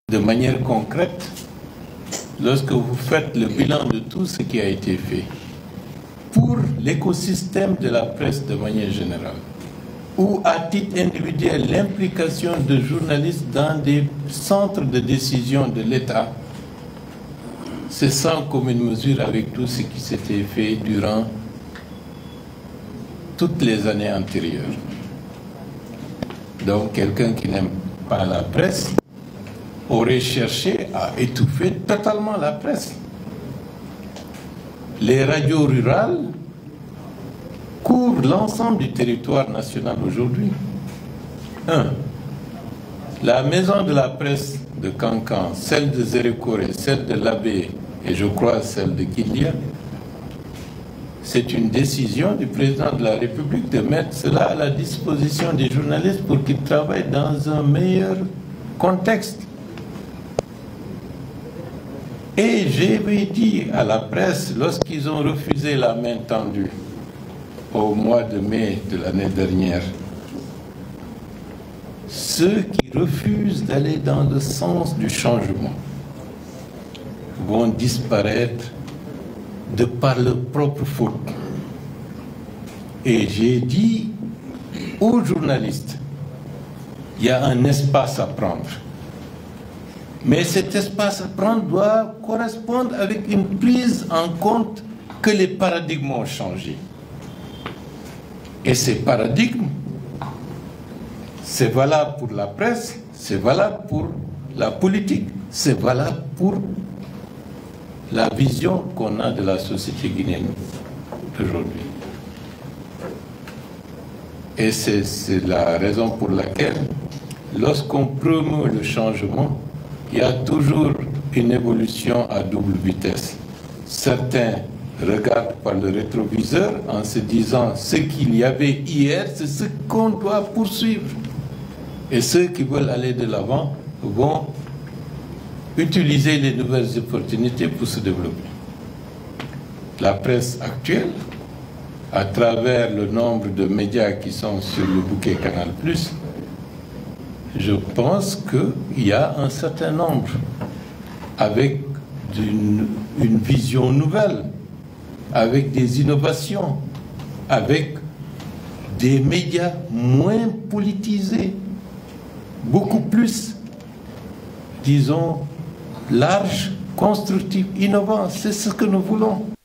De manière concrète, lorsque vous faites le bilan de tout ce qui a été fait pour l'écosystème de la presse de manière générale, ou à titre individuel l'implication de journalistes dans des centres de décision de l'État, c'est sans commune mesure avec tout ce qui s'était fait durant toutes les années antérieures. Donc quelqu'un qui n'aime pas la presse aurait cherché à étouffer totalement la presse. Les radios rurales couvrent l'ensemble du territoire national aujourd'hui. 1. La maison de la presse de Cancan, celle de Zérékoré, celle de Labé et je crois celle de Kilia, c'est une décision du président de la République de mettre cela à la disposition des journalistes pour qu'ils travaillent dans un meilleur contexte. Et j'avais dit à la presse, lorsqu'ils ont refusé la main tendue au mois de mai de l'année dernière, ceux qui refusent d'aller dans le sens du changement vont disparaître de par leur propre faute. Et j'ai dit aux journalistes, il y a un espace à prendre. Mais cet espace à prendre doit correspondre avec une prise en compte que les paradigmes ont changé. Et ces paradigmes, c'est valable pour la presse, c'est valable pour la politique, c'est valable pour la vision qu'on a de la société guinéenne d'aujourd'hui. Et c'est la raison pour laquelle, lorsqu'on promeut le changement, il y a toujours une évolution à double vitesse. Certains regardent par le rétroviseur en se disant ce qu'il y avait hier, c'est ce qu'on doit poursuivre. Et ceux qui veulent aller de l'avant vont utiliser les nouvelles opportunités pour se développer. La presse actuelle, à travers le nombre de médias qui sont sur le bouquet Canal+, je pense qu'il y a un certain nombre avec une vision nouvelle, avec des innovations, avec des médias moins politisés, beaucoup plus, disons, larges, constructifs, innovants. C'est ce que nous voulons.